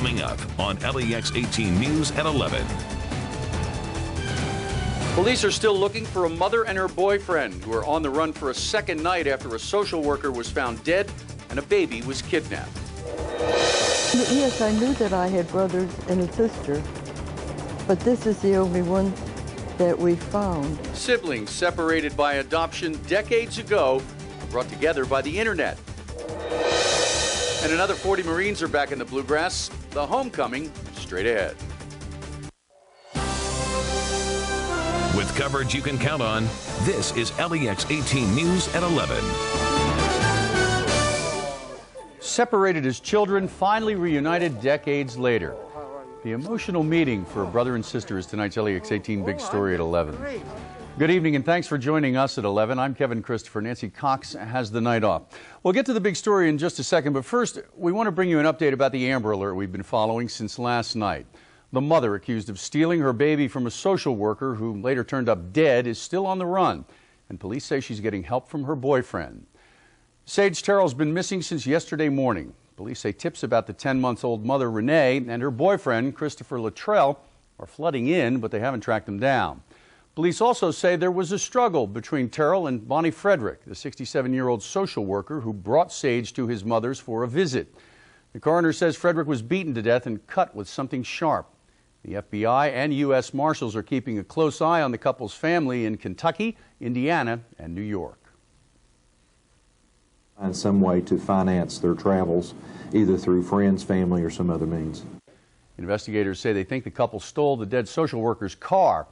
Coming up on LEX 18 News at 11. Police are still looking for a mother and her boyfriend who are on the run for a second night after a social worker was found dead and a baby was kidnapped. Yes, I knew that I had brothers and a sister, but this is the only one that we found. Siblings separated by adoption decades ago, brought together by the internet. And another 40 Marines are back in the bluegrass. The homecoming straight ahead. With coverage you can count on, this is LEX 18 News at 11. Separated as children, finally reunited decades later. The emotional meeting for a brother and sister is tonight's LEX 18 Big Story at 11. Good evening and thanks for joining us at 11. I'm Kevin Christopher. Nancy Cox has the night off. We'll get to the big story in just a second, but first we want to bring you an update about the Amber Alert we've been following since last night. The mother accused of stealing her baby from a social worker who later turned up dead is still on the run, and police say she's getting help from her boyfriend. Sage Terrell's been missing since yesterday morning. Police say tips about the 10-month-old mother, Renee, and her boyfriend, Christopher Luttrell, are flooding in, but they haven't tracked them down. Police also say there was a struggle between Terrell and Bonnie Frederick, the 67-year-old social worker who brought Sage to his mother's for a visit. The coroner says Frederick was beaten to death and cut with something sharp. The FBI and U.S. Marshals are keeping a close eye on the couple's family in Kentucky, Indiana, and New York. Find some way to finance their travels, either through friends, family, or some other means. Investigators say they think the couple stole the dead social worker's car.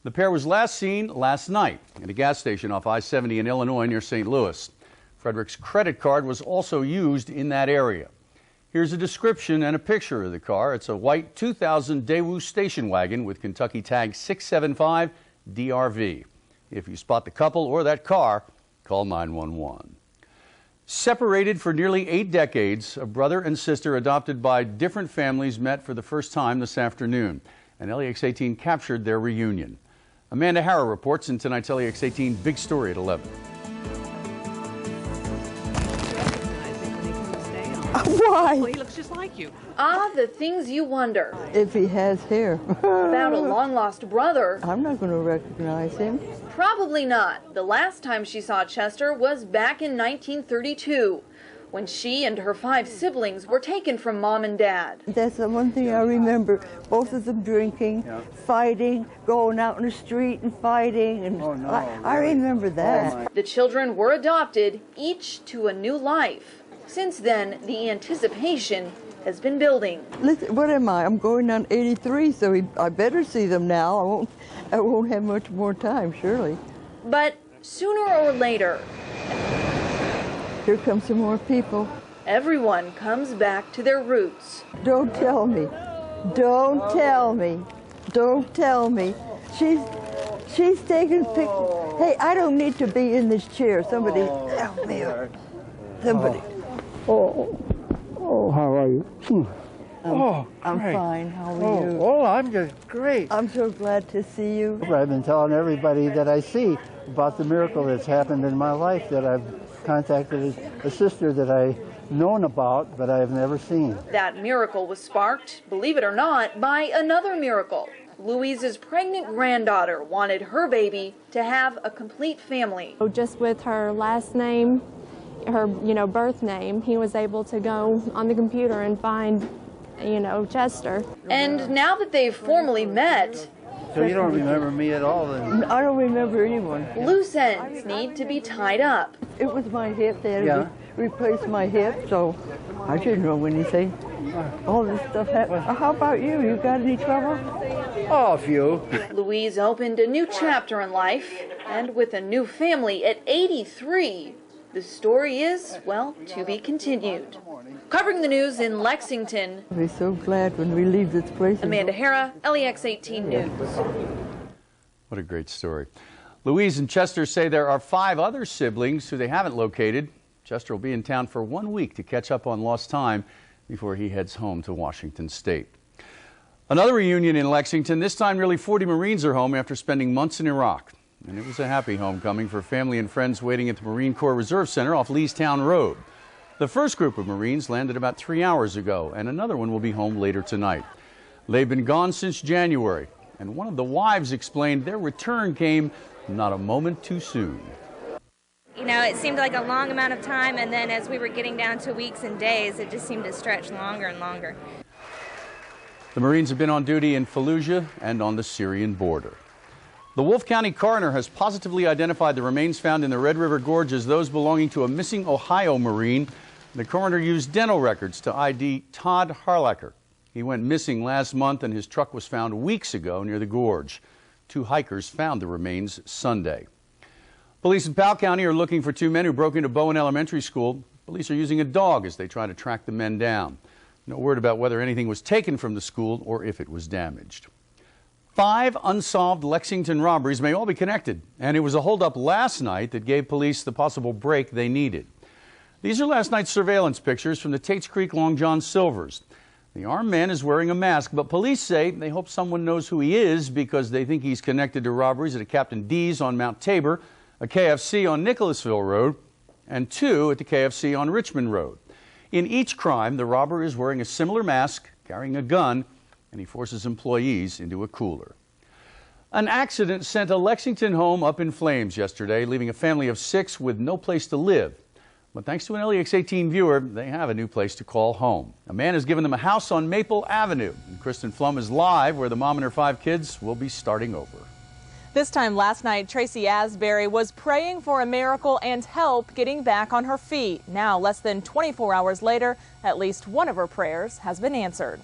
The pair was last seen last night at a gas station off I-70 in Illinois near St. Louis. Frederick's credit card was also used in that area. Here's a description and a picture of the car. It's a white 2000 Daewoo station wagon with Kentucky tag 675 DRV. If you spot the couple or that car, call 911. Separated for nearly 8 decades, a brother and sister adopted by different families met for the first time this afternoon, and LEX 18 captured their reunion. Amanda Hara reports in tonight's LEX 18 Big Story at 11. Why? Well, he looks just like you. Ah, the things you wonder. If he has hair. About a long-lost brother. I'm not going to recognize him. Probably not. The last time she saw Chester was back in 1932, when she and her 5 siblings were taken from Mom and Dad. That's the one thing I remember. Both of them drinking, fighting, going out in the street and fighting. And I remember that. The children were adopted, each to a new life. Since then, the anticipation has been building. Listen, what am I? I'm going on 83, so I better see them now. I won't have much more time, surely. But sooner or later, here come some more people. everyone comes back to their roots. Don't tell me. Don't tell me. Don't tell me. She's taking pictures. Hey, I don't need to be in this chair. Somebody help me. Somebody. Oh, how are you? I'm fine. How are you? Oh, I'm just great. I'm so glad to see you. I've been telling everybody that I see about the miracle that's happened in my life, that I've contacted a sister that I've known about, but I have never seen. That miracle was sparked, believe it or not, by another miracle. Louise's pregnant granddaughter wanted her baby to have a complete family. Just with her last name, her birth name, he was able to go on the computer and find Chester. And now that they've formally met, So you don't remember me at all then? I don't remember anyone. loose ends need to be tied up. It was my hip. They had to replace my hip, so I didn't know anything. All this stuff happened. How about you? You got any trouble? Oh, a few. Louise opened a new chapter in life, and with a new family at 83, the story is, well, to be continued. Covering the news in Lexington, I'll be so glad when we leave this place. Amanda Hara, LEX 18 News. What a great story. Louise and Chester say there are 5 other siblings who they haven't located. Chester will be in town for 1 week to catch up on lost time before he heads home to Washington State. Another reunion in Lexington. This time nearly 40 Marines are home after spending months in Iraq. And it was a happy homecoming for family and friends waiting at the Marine Corps Reserve Center off Leestown Road. The first group of Marines landed about 3 hours ago, and another one will be home later tonight. They've been gone since January, and one of the wives explained their return came not a moment too soon. You know, it seemed like a long amount of time, and then as we were getting down to weeks and days, it just seemed to stretch longer and longer. The Marines have been on duty in Fallujah and on the Syrian border. The Wolfe County coroner has positively identified the remains found in the Red River Gorge as those belonging to a missing Ohio Marine. The coroner used dental records to ID Todd Harlacher. He went missing last month, and his truck was found weeks ago near the gorge. 2 hikers found the remains Sunday. Police in Powell County are looking for 2 men who broke into Bowen Elementary School. Police are using a dog as they try to track the men down. No word about whether anything was taken from the school or if it was damaged. 5 unsolved Lexington robberies may all be connected, and it was a holdup last night that gave police the possible break they needed. These are last night's surveillance pictures from the Tates Creek Long John Silvers. The armed man is wearing a mask, but police say they hope someone knows who he is because they think he's connected to robberies at a Captain D's on Mount Tabor, a KFC on Nicholasville Road, and 2 at the KFC on Richmond Road. In each crime, the robber is wearing a similar mask, carrying a gun, and he forces employees into a cooler. An accident sent a Lexington home up in flames yesterday, leaving a family of 6 with no place to live. But thanks to an LEX-18 viewer, they have a new place to call home. A man has given them a house on Maple Avenue. And Kristen Pflum is live where the mom and her 5 kids will be starting over. This time last night, Tracy Asbury was praying for a miracle and help getting back on her feet. Now, less than 24 hours later, at least one of her prayers has been answered.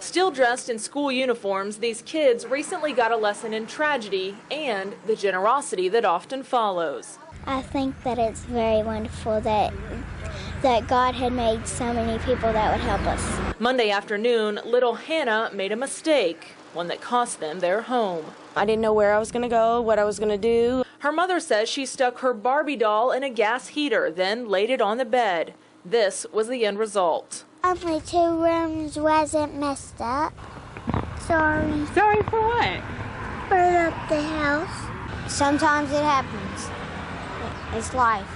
Still dressed in school uniforms, these kids recently got a lesson in tragedy and the generosity that often follows. I think that it's very wonderful that God had made so many people that would help us. Monday afternoon, little Hannah made a mistake, one that cost them their home. I didn't know where I was going to go, what I was going to do. Her mother says she stuck her Barbie doll in a gas heater, then laid it on the bed. This was the end result. Only 2 rooms wasn't messed up. Sorry. Sorry for what? Burn up the house. Sometimes it happens. It's life.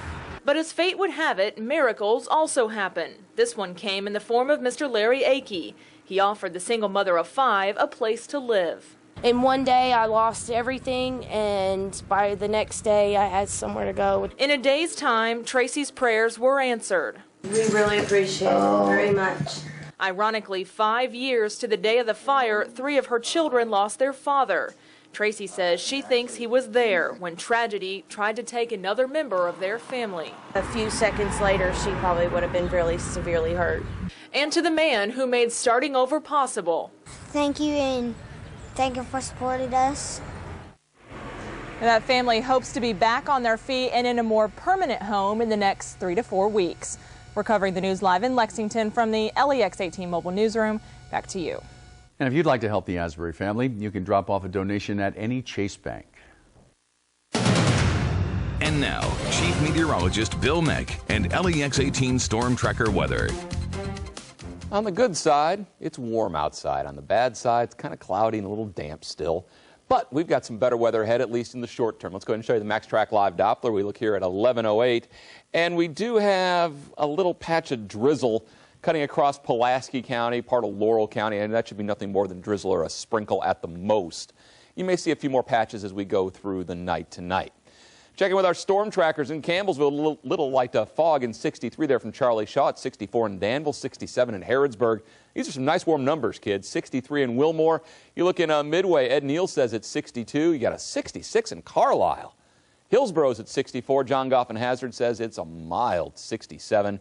But as fate would have it, miracles also happen. This one came in the form of Mr. Larry Akey. He offered the single mother of 5 a place to live. In one day, I lost everything, and by the next day, I had somewhere to go. In a day's time, Tracy's prayers were answered. We really appreciate it very much. Ironically, 5 years to the day of the fire, 3 of her children lost their father. Tracy says she thinks he was there when tragedy tried to take another member of their family. A few seconds later, she probably would have been really severely hurt. And to the man who made starting over possible. Thank you, and thank you for supporting us. That family hopes to be back on their feet and in a more permanent home in the next 3 to 4 weeks. We're covering the news live in Lexington from the LEX-18 mobile newsroom. Back to you. And if you'd like to help the Asbury family, you can drop off a donation at any Chase Bank. And now, Chief Meteorologist Bill Meck and LEX-18 Storm Tracker weather. On the good side, it's warm outside. On the bad side, it's kind of cloudy and a little damp still. But we've got some better weather ahead, at least in the short term. Let's go ahead and show you the Max Track Live Doppler. We look here at 11:08, and we do have a little patch of drizzle cutting across Pulaski County, part of Laurel County, and that should be nothing more than drizzle or a sprinkle at the most. You may see a few more patches as we go through the night tonight. Checking with our storm trackers in Campbellsville, little light fog in 63 there from Charlie Shaw, at 64 in Danville, 67 in Harrodsburg. These are some nice warm numbers, kids. 63 in Wilmore. You look in Midway, Ed Neal says it's 62. You got a 66 in Carlisle. Hillsboro's at 64. John Goff and Hazard says it's a mild 67.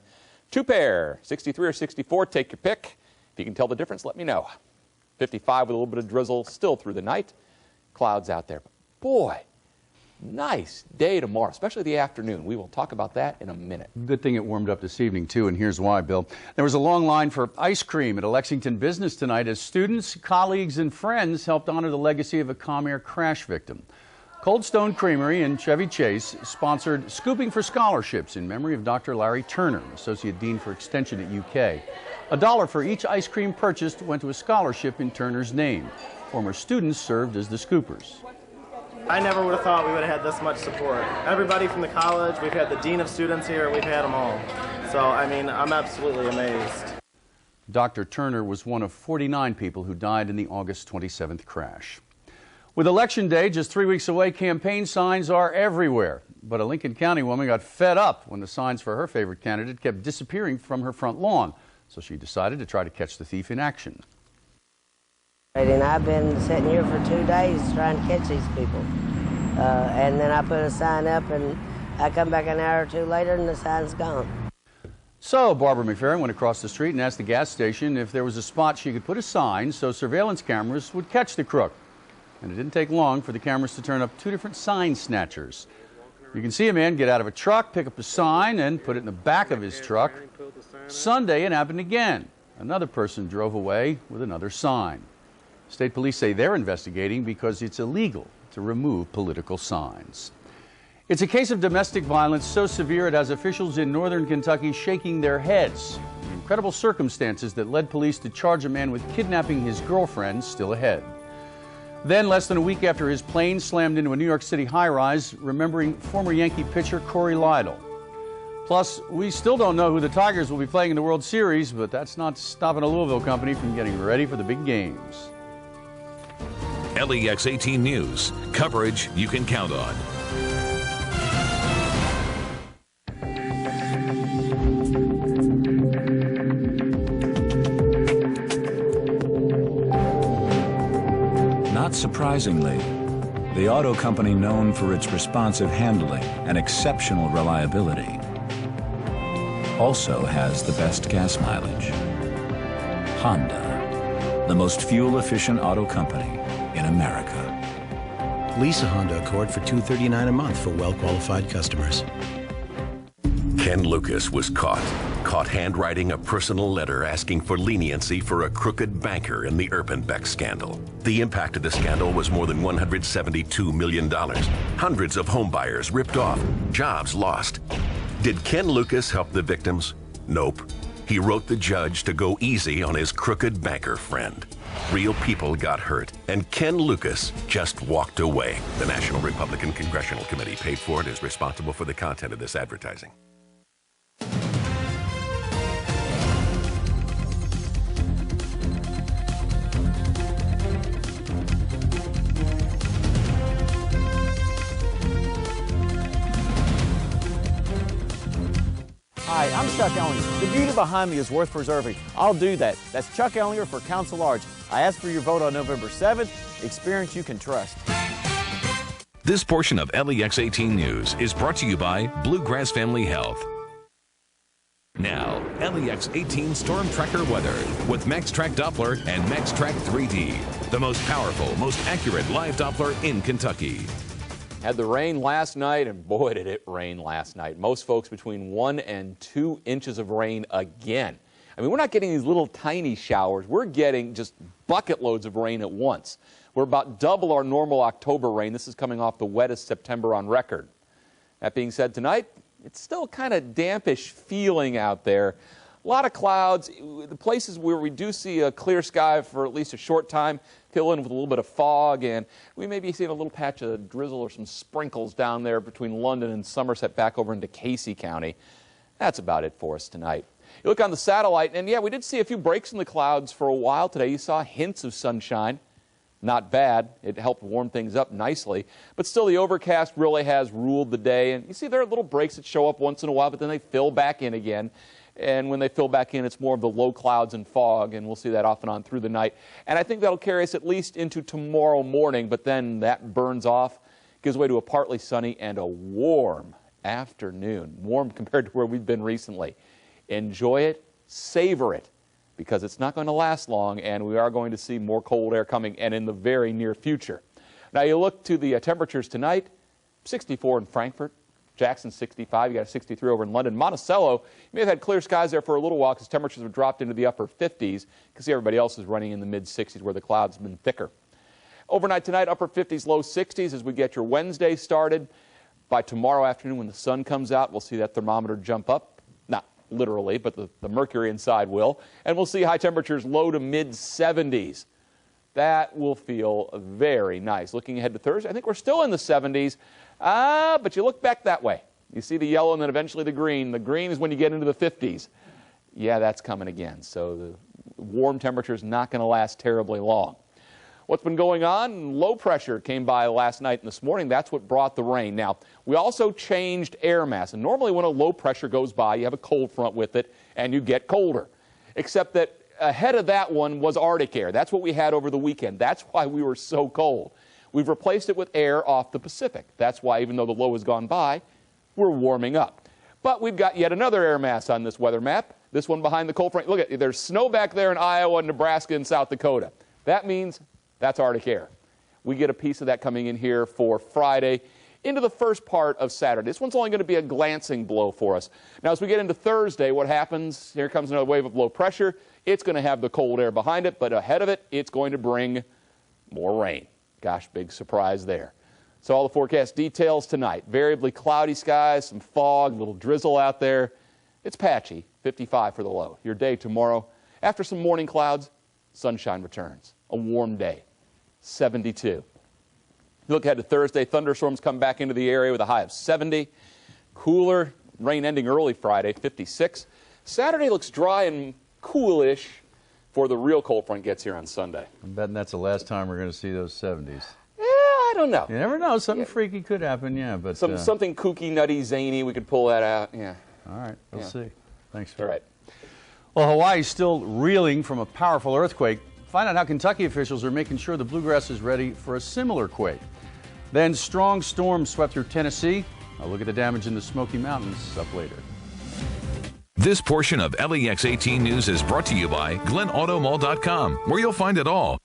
Two pair, 63 or 64, take your pick. If you can tell the difference, let me know. 55 with a little bit of drizzle still through the night. Clouds out there. But boy, nice day tomorrow, especially the afternoon. We will talk about that in a minute. Good thing it warmed up this evening, too, and here's why, Bill. There was a long line for ice cream at a Lexington business tonight as students, colleagues, and friends helped honor the legacy of a Comair crash victim. Cold Stone Creamery in Chevy Chase sponsored Scooping for Scholarships in memory of Dr. Larry Turner, Associate Dean for Extension at UK. $1 for each ice cream purchased went to a scholarship in Turner's name. Former students served as the scoopers. I never would have thought we would have had this much support. Everybody from the college, we've had the dean of students here, we've had them all. So, I mean, I'm absolutely amazed. Dr. Turner was one of 49 people who died in the August 27th crash. With Election Day just 3 weeks away, campaign signs are everywhere. But a Lincoln County woman got fed up when the signs for her favorite candidate kept disappearing from her front lawn. So she decided to try to catch the thief in action. And I've been sitting here for 2 days trying to catch these people. And then I put a sign up and I come back an hour or two later and the sign's gone. So Barbara McFerrin went across the street and asked the gas station if there was a spot she could put a sign so surveillance cameras would catch the crook. And it didn't take long for the cameras to turn up 2 different sign snatchers. You can see a man get out of a truck, pick up a sign, and put it in the back of his truck. Sunday, it happened again. Another person drove away with another sign. State police say they're investigating because it's illegal to remove political signs. It's a case of domestic violence so severe it has officials in northern Kentucky shaking their heads. The incredible circumstances that led police to charge a man with kidnapping his girlfriend still ahead. Then, less than a week after his plane slammed into a New York City high-rise, remembering former Yankee pitcher Corey Lidle. Plus, we still don't know who the Tigers will be playing in the World Series, but that's not stopping a Louisville company from getting ready for the big games. LEX 18 News, coverage you can count on. Not surprisingly, the auto company known for its responsive handling and exceptional reliability also has the best gas mileage. Honda, the most fuel-efficient auto company in America. Lease a Honda Accord for $239 a month for well-qualified customers. Ken Lucas was caught handwriting a personal letter asking for leniency for a crooked banker in the Erpenbeck scandal. The impact of the scandal was more than $172 million. Hundreds of homebuyers ripped off, jobs lost. Did Ken Lucas help the victims? Nope. He wrote the judge to go easy on his crooked banker friend. Real people got hurt, and Ken Lucas just walked away. The National Republican Congressional Committee paid for it, is responsible for the content of this advertising. Hi, I'm Chuck Ellinger. The beauty behind me is worth preserving. I'll do that. That's Chuck Ellinger for Council Large. I ask for your vote on November 7th. Experience you can trust. This portion of LEX 18 News is brought to you by Bluegrass Family Health. Now, LEX 18 Storm Tracker weather with MaxTrack Doppler and MaxTrack 3D, the most powerful, most accurate live Doppler in Kentucky. Had the rain last night, and boy, did it rain last night. Most folks between 1 and 2 inches of rain again. I mean, we're not getting these little tiny showers. We're getting just bucket loads of rain at once. We're about double our normal October rain. This is coming off the wettest September on record. That being said, tonight, it's still kind of dampish feeling out there. A lot of clouds. The places where we do see a clear sky for at least a short time, fill in with a little bit of fog, and we may be seeing a little patch of drizzle or some sprinkles down there between London and Somerset back over into Casey County. That's about it for us tonight. You look on the satellite, and yeah, we did see a few breaks in the clouds for a while today. You saw hints of sunshine. Not bad. It helped warm things up nicely. But still, the overcast really has ruled the day. And you see there are little breaks that show up once in a while, but then they fill back in again. And when they fill back in, it's more of the low clouds and fog, and we'll see that off and on through the night. And I think that'll carry us at least into tomorrow morning, but then that burns off, gives way to a partly sunny and a warm afternoon. Warm compared to where we've been recently. Enjoy it, savor it, because it's not going to last long, and we are going to see more cold air coming, and in the very near future. Now you look to the temperatures tonight, 64 in Frankfort. Jackson 65, you got a 63 over in London. Monticello, you may have had clear skies there for a little while because temperatures have dropped into the upper 50s. You can see everybody else is running in the mid-60s where the clouds have been thicker. Overnight tonight, upper 50s, low 60s as we get your Wednesday started. By tomorrow afternoon when the sun comes out, we'll see that thermometer jump up. Not literally, but the mercury inside will. And we'll see high temperatures low to mid-70s. That will feel very nice. Looking ahead to Thursday, I think we're still in the 70s, but you look back that way. You see the yellow and then eventually the green. The green is when you get into the 50s. Yeah, that's coming again. So the warm temperature is not going to last terribly long. What's been going on? Low pressure came by last night and this morning. That's what brought the rain. Now, we also changed air mass. And normally when a low pressure goes by, you have a cold front with it and you get colder. Except that ahead of that one was Arctic air. That's what we had over the weekend. That's why we were so cold. We've replaced it with air off the Pacific. That's why even though the low has gone by, we're warming up. But we've got yet another air mass on this weather map. This one behind the cold front. Look at, there's snow back there in Iowa, Nebraska, and South Dakota. That means that's Arctic air. We get a piece of that coming in here for Friday into the first part of Saturday. This one's only going to be a glancing blow for us. Now, as we get into Thursday, what happens? Here comes another wave of low pressure. It's going to have the cold air behind it, but ahead of it, it's going to bring more rain. Gosh, big surprise there. So all the forecast details tonight. Variably cloudy skies, some fog, little drizzle out there. It's patchy, 55 for the low. Your day tomorrow, after some morning clouds, sunshine returns. A warm day, 72. Look ahead to Thursday, thunderstorms come back into the area with a high of 70. Cooler, rain ending early Friday, 56. Saturday looks dry and coolish before the real cold front gets here on Sunday. I'm betting that's the last time we're going to see those 70s. Yeah, I don't know. You never know. Something freaky could happen, yeah. But something kooky, nutty, zany, we could pull that out, yeah. All right, we'll see. Thanks, Phil. All right. Well, Hawaii's still reeling from a powerful earthquake. Find out how Kentucky officials are making sure the bluegrass is ready for a similar quake. Then strong storms swept through Tennessee. I'll look at the damage in the Smoky Mountains up later. This portion of LEX 18 News is brought to you by GlenAutomall.com, where you'll find it all.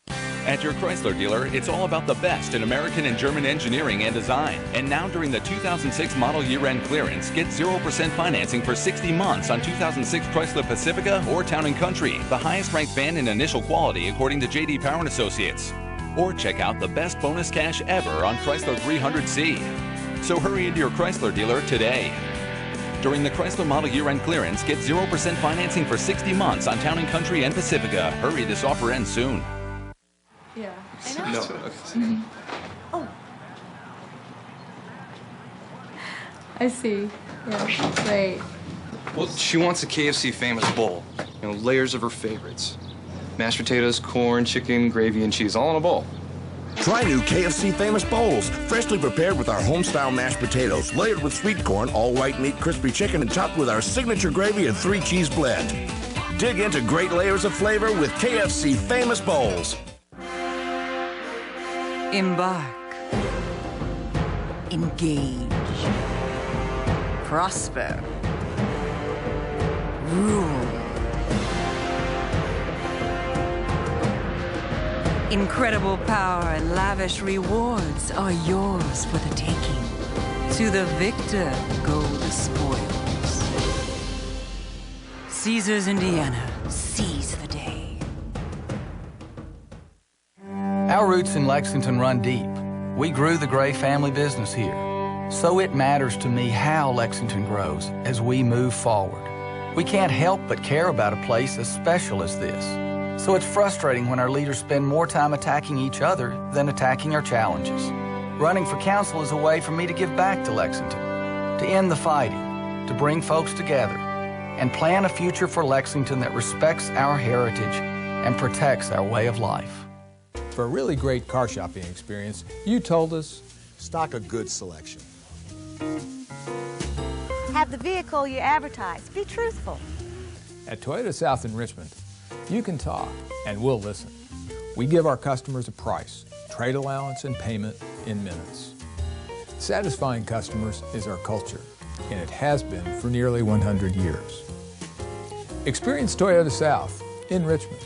At your Chrysler dealer, it's all about the best in American and German engineering and design. And now during the 2006 model year-end clearance, get 0% financing for 60 months on 2006 Chrysler Pacifica or Town & Country, the highest ranked van in initial quality according to J.D. Power & Associates. Or check out the best bonus cash ever on Chrysler 300C. So hurry into your Chrysler dealer today. During the Chrysler model year-end clearance, get 0% financing for 60 months on Town & Country and Pacifica. Hurry, this offer ends soon. Yeah, I know. No. Oh. I see. Yeah, great. Well, she wants a KFC famous bowl. You know, layers of her favorites. Mashed potatoes, corn, chicken, gravy, and cheese, all in a bowl. Try new KFC Famous Bowls, freshly prepared with our home-style mashed potatoes, layered with sweet corn, all white meat, crispy chicken, and topped with our signature gravy and 3-cheese blend. Dig into great layers of flavor with KFC Famous Bowls. Embark. Engage. Prosper. Rule. Incredible power and lavish rewards are yours for the taking. To the victor go the spoils. Caesars, Indiana, seize the day. Our roots in Lexington run deep. We grew the Gray family business here. So it matters to me how Lexington grows as we move forward. We can't help but care about a place as special as this. So it's frustrating when our leaders spend more time attacking each other than attacking our challenges. Running for council is a way for me to give back to Lexington, to end the fighting, to bring folks together, and plan a future for Lexington that respects our heritage and protects our way of life. For a really great car shopping experience, you told us, stock a good selection. Have the vehicle you advertise. Be truthful. At Toyota South in Richmond, you can talk, and we'll listen. We give our customers a price, trade allowance, and payment in minutes. Satisfying customers is our culture, and it has been for nearly 100 years. Experience Toyota South in Richmond.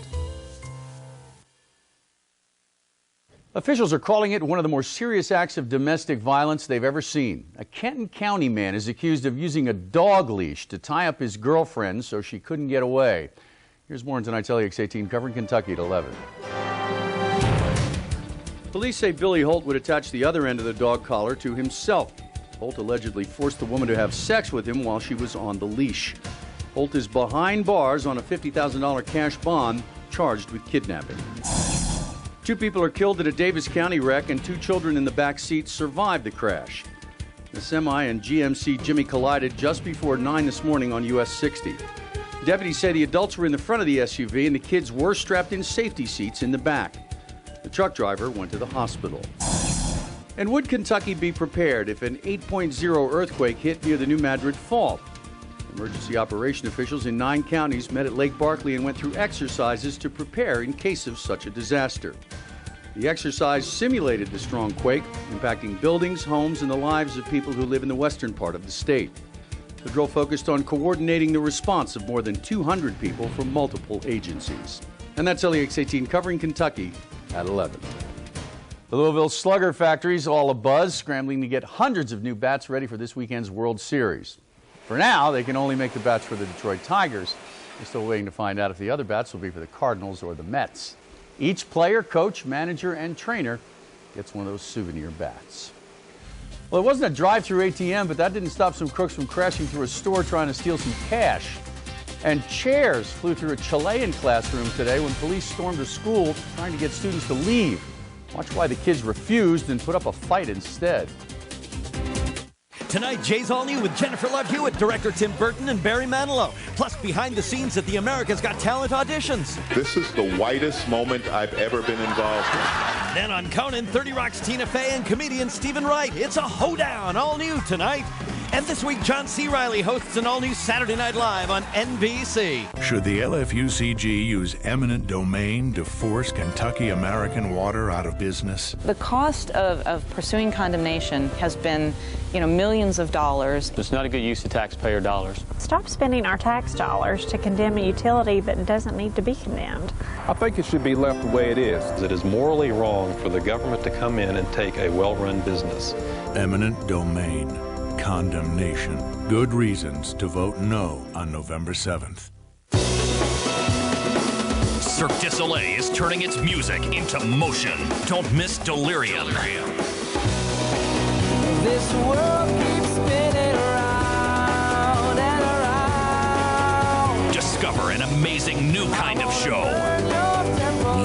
Officials are calling it one of the more serious acts of domestic violence they've ever seen. A Kenton County man is accused of using a dog leash to tie up his girlfriend so she couldn't get away. Here's more in tonight's LEX 18 covering Kentucky at 11. Police say Billy Holt would attach the other end of the dog collar to himself. Holt allegedly forced the woman to have sex with him while she was on the leash. Holt is behind bars on a $50,000 cash bond, charged with kidnapping. 2 people are killed in a Davis County wreck, and 2 children in the back seat survived the crash. The semi and GMC Jimmy collided just before 9 this morning on US 60. Deputies say the adults were in the front of the SUV and the kids were strapped in safety seats in the back. The truck driver went to the hospital. And would Kentucky be prepared if an 8.0 earthquake hit near the New Madrid Fault? Emergency operation officials in 9 counties met at Lake Barkley and went through exercises to prepare in case of such a disaster. The exercise simulated the strong quake, impacting buildings, homes, and the lives of people who live in the western part of the state. The drill focused on coordinating the response of more than 200 people from multiple agencies. And that's LEX 18 covering Kentucky at 11. The Louisville Slugger factory's all abuzz, scrambling to get hundreds of new bats ready for this weekend's World Series. For now, they can only make the bats for the Detroit Tigers. They're still waiting to find out if the other bats will be for the Cardinals or the Mets. Each player, coach, manager, and trainer gets one of those souvenir bats. Well, it wasn't a drive-through ATM, but that didn't stop some crooks from crashing through a store trying to steal some cash. And chairs flew through a Chilean classroom today when police stormed a school trying to get students to leave. Watch why the kids refused and put up a fight instead. Tonight, Jay's All New with Jennifer Love Hewitt, director Tim Burton, and Barry Manilow. Plus, behind the scenes at the America's Got Talent auditions. This is the whitest moment I've ever been involved in. Then on Conan, 30 Rock's Tina Fey and comedian Stephen Wright. It's a hoedown, all new tonight. And this week, John C. Reilly hosts an all-new Saturday Night Live on NBC. Should the LFUCG use eminent domain to force Kentucky American Water out of business? The cost of pursuing condemnation has been, millions of dollars. It's not a good use of taxpayer dollars. Stop spending our tax dollars to condemn a utility that doesn't need to be condemned. I think it should be left the way it is. It is morally wrong for the government to come in and take a well-run business. Eminent domain. Condemnation. Good reasons to vote no on November 7th. Cirque du Soleil is turning its music into motion. Don't miss Delirium. This world keeps spinning around and around. Discover an amazing new kind of show.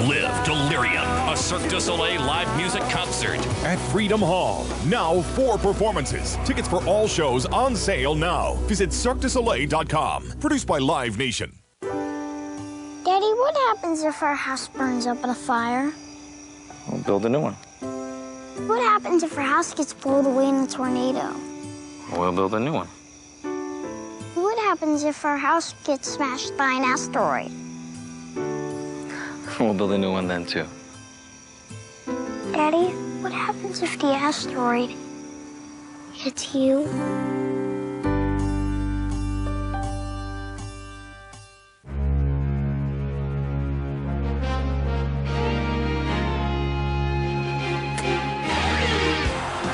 Live Delirium, a Cirque du Soleil live music concert. At Freedom Hall. Now 4 performances. Tickets for all shows on sale now. Visit CirqueDuSoleil.com. Produced by Live Nation. Daddy, what happens if our house burns up in a fire? We'll build a new one. What happens if our house gets blown away in a tornado? We'll build a new one. What happens if our house gets smashed by an asteroid? We'll build a new one then, too. Daddy, what happens if the asteroid hits you?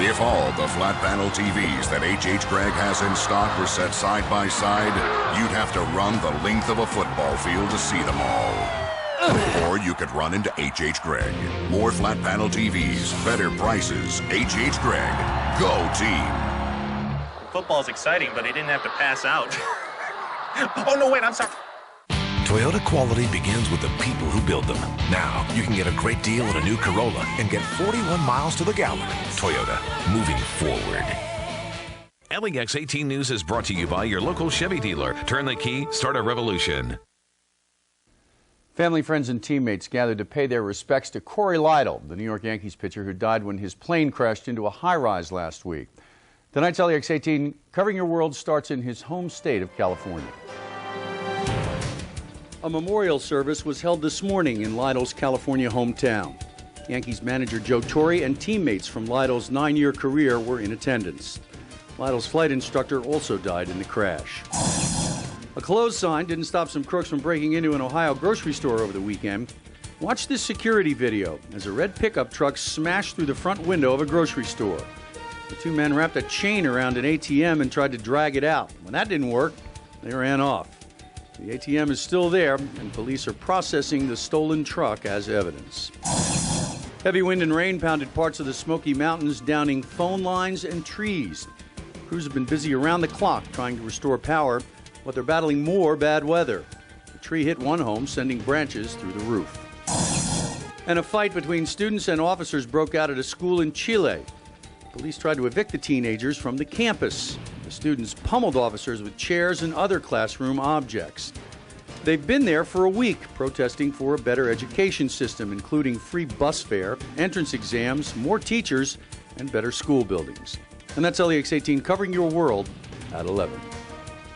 If all the flat panel TVs that H.H. Gregg has in stock were set side by side, you'd have to run the length of a football field to see them all. Or you could run into H.H. Gregg. More flat panel TVs, better prices. H.H. Gregg. Go team. Football's exciting, but he didn't have to pass out. Oh, no, wait, I'm sorry. Toyota quality begins with the people who build them. Now, you can get a great deal on a new Corolla and get 41 miles to the gallon. Toyota, moving forward. LEX 18 News is brought to you by your local Chevy dealer. Turn the key, start a revolution. Family, friends, and teammates gathered to pay their respects to Corey Lytle, the New York Yankees pitcher who died when his plane crashed into a high-rise last week. Tonight's LEX 18 Covering Your World starts in his home state of California. A memorial service was held this morning in Lytle's California hometown. Yankees manager Joe Torre and teammates from Lytle's 9-year career were in attendance. Lytle's flight instructor also died in the crash. A closed sign didn't stop some crooks from breaking into an Ohio grocery store over the weekend. Watch this security video as a red pickup truck smashed through the front window of a grocery store. The 2 men wrapped a chain around an ATM and tried to drag it out. When that didn't work, they ran off. The ATM is still there, and police are processing the stolen truck as evidence. Heavy wind and rain pounded parts of the Smoky Mountains, downing phone lines and trees. Crews have been busy around the clock trying to restore power, but they're battling more bad weather. A tree hit one home, sending branches through the roof. And a fight between students and officers broke out at a school in Chile. Police tried to evict the teenagers from the campus. The students pummeled officers with chairs and other classroom objects. They've been there for a week, protesting for a better education system, including free bus fare, entrance exams, more teachers, and better school buildings. And that's LEX 18 covering your world at 11.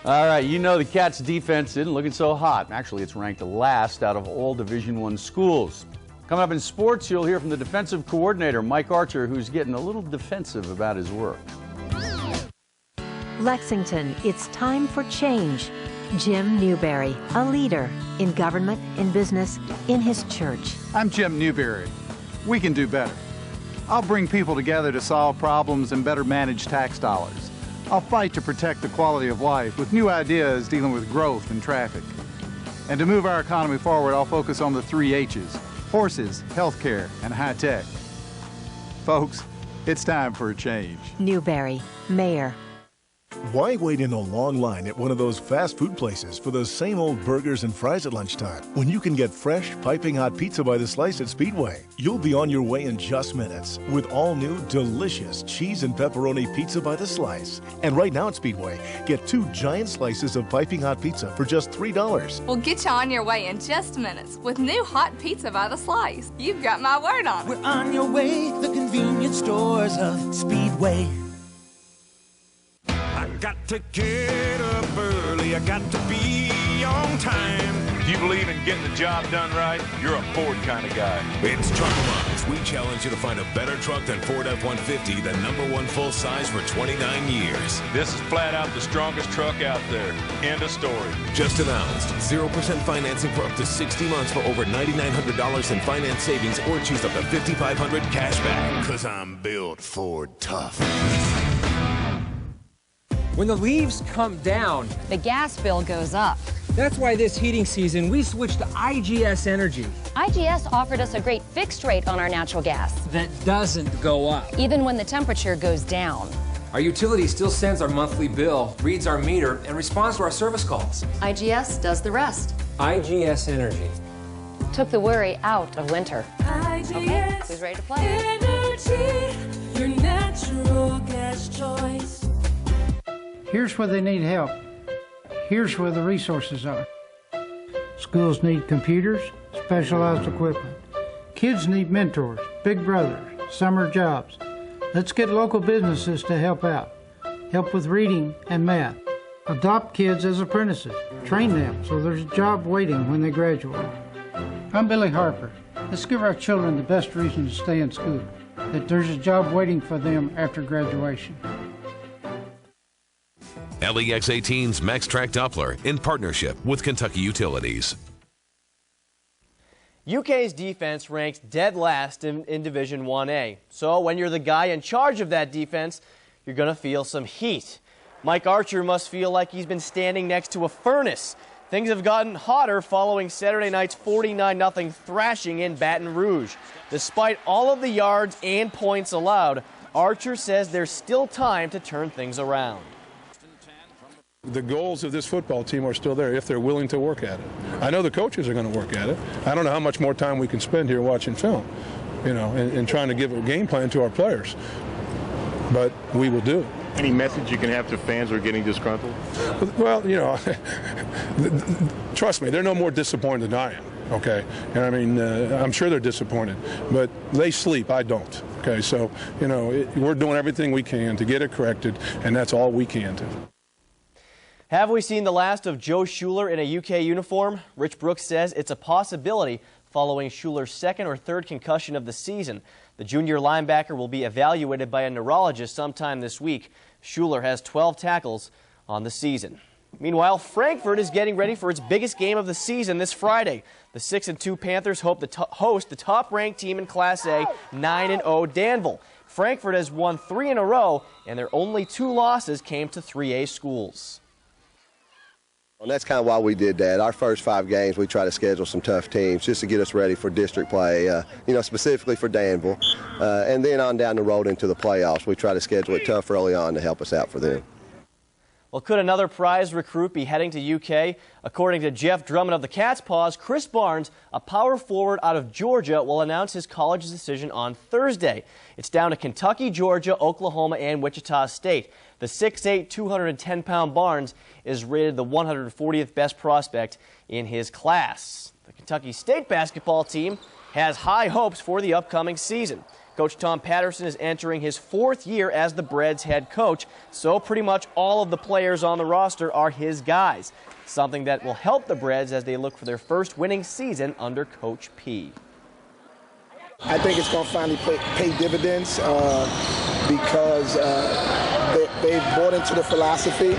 All right, you know the Cats' defense isn't looking so hot. Actually, it's ranked last out of all Division I schools. Coming up in sports, you'll hear from the defensive coordinator, Mike Archer, who's getting a little defensive about his work. Lexington, it's time for change. Jim Newberry, a leader in government, in business, in his church. I'm Jim Newberry. We can do better. I'll bring people together to solve problems and better manage tax dollars. I'll fight to protect the quality of life with new ideas dealing with growth and traffic. And to move our economy forward, I'll focus on the 3 H's: horses, healthcare, and high tech. Folks, it's time for a change. Newberry, Mayor. Why wait in a long line at one of those fast food places for those same old burgers and fries at lunchtime when you can get fresh, piping hot pizza by the slice at Speedway? You'll be on your way in just minutes with all new, delicious cheese and pepperoni pizza by the slice. And right now at Speedway, get 2 giant slices of piping hot pizza for just $3. We'll get you on your way in just minutes with new hot pizza by the slice. You've got my word on it. We're on your way, the convenience stores of Speedway. I got to get up early, I got to be on time. If you believe in getting the job done right, you're a Ford kind of guy. It's Truck Month. We challenge you to find a better truck than Ford F-150, the #1 full size for 29 years. This is flat out the strongest truck out there. End of story. Just announced, 0% financing for up to 60 months for over $9,900 in finance savings, or choose up to $5,500 cash back. 'Cause I'm built Ford tough. When the leaves come down, the gas bill goes up. That's why this heating season we switched to IGS Energy. IGS offered us a great fixed rate on our natural gas. That doesn't go up. Even when the temperature goes down. Our utility still sends our monthly bill, reads our meter, and responds to our service calls. IGS does the rest. IGS Energy. Took the worry out of winter. IGS okay, who's ready to play? Energy, your natural gas choice. Here's where they need help. Here's where the resources are. Schools need computers, specialized equipment. Kids need mentors, big brothers, summer jobs. Let's get local businesses to help out. Help with reading and math. Adopt kids as apprentices. Train them so there's a job waiting when they graduate. I'm Billy Harper. Let's give our children the best reason to stay in school, that there's a job waiting for them after graduation. LEX 18's Meck's Track Doppler in partnership with Kentucky Utilities. UK's defense ranks dead last in Division 1A. So when you're the guy in charge of that defense, you're going to feel some heat. Mike Archer must feel like he's been standing next to a furnace. Things have gotten hotter following Saturday night's 49-0 thrashing in Baton Rouge. Despite all of the yards and points allowed, Archer says there's still time to turn things around. The goals of this football team are still there if they're willing to work at it. I know the coaches are going to work at it. I don't know how much more time we can spend here watching film, you know, and trying to give a game plan to our players. But we will do it. Any message you can have to fans who are getting disgruntled? Well, you know, trust me, they're no more disappointed than I am, okay? And I mean, I'm sure they're disappointed, but they sleep, I don't, okay? So, you know, we're doing everything we can to get it corrected, and that's all we can do. Have we seen the last of Joe Schuler in a UK uniform? Rich Brooks says it's a possibility following Schuler's second or third concussion of the season. The junior linebacker will be evaluated by a neurologist sometime this week. Schuler has 12 tackles on the season. Meanwhile, Frankfort is getting ready for its biggest game of the season this Friday. The 6-2 Panthers hope to host the top-ranked team in Class A, 9-0 Danville. Frankfort has won 3 in a row, and their only 2 losses came to 3A schools. And that's kind of why we did that. Our first 5 games, we try to schedule some tough teams just to get us ready for district play, you know, specifically for Danville. And then on down the road into the playoffs, we try to schedule it tough early on to help us out for them. Well, could another prize recruit be heading to UK? According to Jeff Drummond of the Cat's Paws, Chris Barnes, a power forward out of Georgia, will announce his college decision on Thursday. It's down to Kentucky, Georgia, Oklahoma, and Wichita State. The 6'8", 210-pound Barnes is rated the 140th best prospect in his class. The Kentucky State basketball team has high hopes for the upcoming season. Coach Tom Patterson is entering his 4th year as the Breds head coach, so pretty much all of the players on the roster are his guys, something that will help the Breds as they look for their first winning season under Coach P. I think it's going to finally pay dividends because they've bought into the philosophy,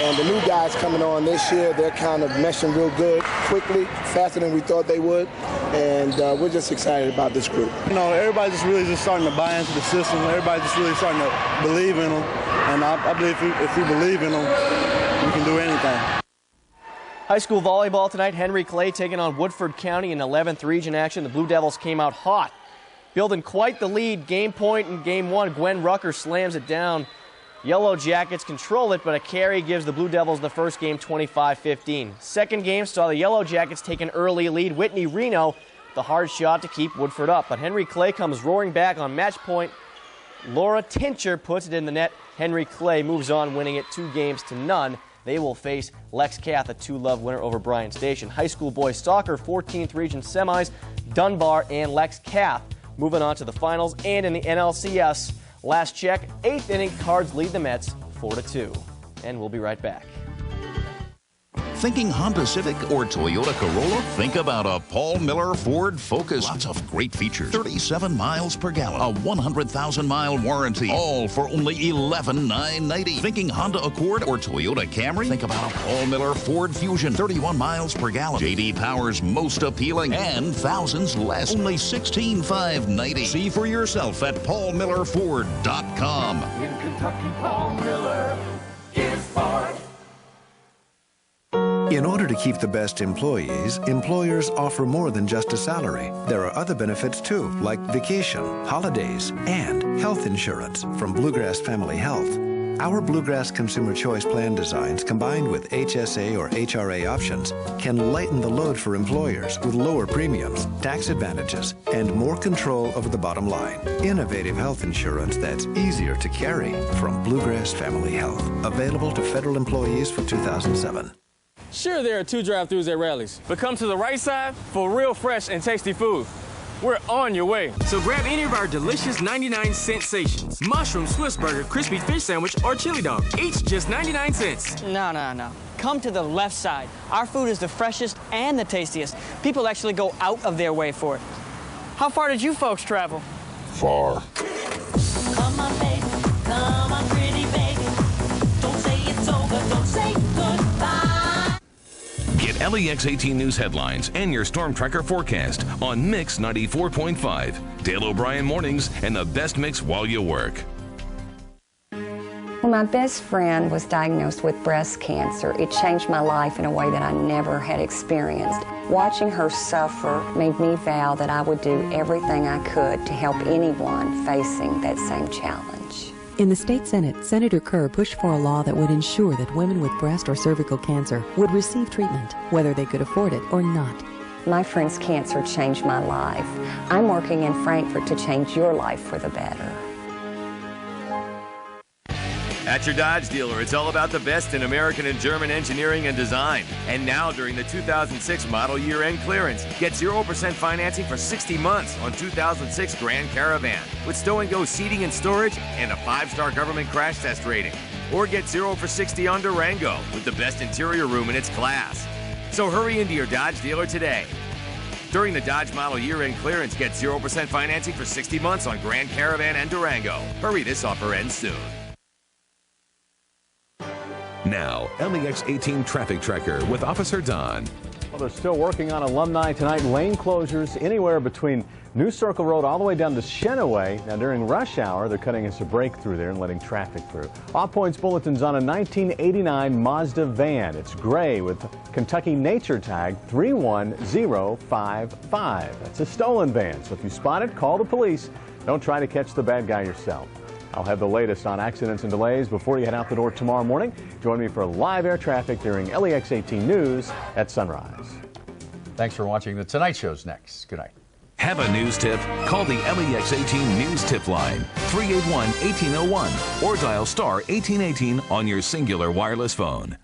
and the new guys coming on this year, they're kind of meshing real good, quickly, faster than we thought they would, and we're just excited about this group. You know, everybody's just really starting to buy into the system. Everybody's just really starting to believe in them, and I believe if we believe in them, we can do anything. High school volleyball tonight, Henry Clay taking on Woodford County in 11th region action. The Blue Devils came out hot, building quite the lead. Game point in game 1, Gwen Rucker slams it down. Yellow Jackets control it, but a carry gives the Blue Devils the first game 25-15. Second game saw the Yellow Jackets take an early lead. Whitney Reno, the hard shot to keep Woodford up, but Henry Clay comes roaring back on match point. Laura Tincher puts it in the net. Henry Clay moves on, winning it 2-0. They will face Lex Cath, a 2-love winner over Bryan Station. High school boys soccer, 14th region semis, Dunbar and Lex Cath moving on to the finals. And in the NLCS, last check, 8th inning, Cards lead the Mets 4-2. And we'll be right back. Thinking Honda Civic or Toyota Corolla? Think about a Paul Miller Ford Focus. Lots of great features. 37 miles per gallon. A 100,000-mile warranty. All for only $11,990. Thinking Honda Accord or Toyota Camry? Think about a Paul Miller Ford Fusion. 31 miles per gallon. J.D. Power's most appealing. And thousands less. Only $16,590. See for yourself at paulmillerford.com. In Kentucky, Paul Miller is Ford. In order to keep the best employees, employers offer more than just a salary. There are other benefits too, like vacation, holidays, and health insurance from Bluegrass Family Health. Our Bluegrass Consumer Choice Plan designs, combined with HSA or HRA options, can lighten the load for employers with lower premiums, tax advantages, and more control over the bottom line. Innovative health insurance that's easier to carry from Bluegrass Family Health. Available to federal employees for 2007. Sure, there are 2 drive-thrus at Rally's, but come to the right side for real fresh and tasty food. We're on your way. So grab any of our delicious 99-cent sensations. Mushroom, Swiss burger, crispy fish sandwich, or chili dog. Each just 99 cents. No. Come to the left side. Our food is the freshest and the tastiest. People actually go out of their way for it. How far did you folks travel? Far. Come on, baby. Come on, pretty baby. Don't say it's over. Don't say goodbye. Get LEX 18 News headlines and your Storm Tracker forecast on Mix 94.5, Dale O'Brien Mornings, and the best mix while you work. When my best friend was diagnosed with breast cancer, it changed my life in a way that I never had experienced. Watching her suffer made me vow that I would do everything I could to help anyone facing that same challenge. In the state Senate, Senator Kerr pushed for a law that would ensure that women with breast or cervical cancer would receive treatment, whether they could afford it or not. My friend's cancer changed my life. I'm working in Frankfurt to change your life for the better. At your Dodge dealer, it's all about the best in American and German engineering and design. And now, during the 2006 model year-end clearance, get 0% financing for 60 months on 2006 Grand Caravan with stow-and-go seating and storage and a 5-star government crash test rating. Or get 0 for 60 on Durango with the best interior room in its class. So hurry into your Dodge dealer today. During the Dodge model year-end clearance, get 0% financing for 60 months on Grand Caravan and Durango. Hurry, this offer ends soon. Now, LEX 18 Traffic Tracker with Officer Don. Well, they're still working on alumni tonight. Lane closures anywhere between New Circle Road all the way down to Chenaway. Now, during rush hour, they're cutting us a break through there and letting traffic through. Off Points Bulletin's on a 1989 Mazda van. It's gray with Kentucky Nature Tag 31055. That's a stolen van, so if you spot it, call the police. Don't try to catch the bad guy yourself. I'll have the latest on accidents and delays before you head out the door tomorrow morning. Join me for live air traffic during LEX 18 News at sunrise. Thanks for watching. The Tonight Show's next. Good night. Have a news tip? Call the LEX 18 News Tip Line, 381-1801, or dial star 1818 on your singular wireless phone.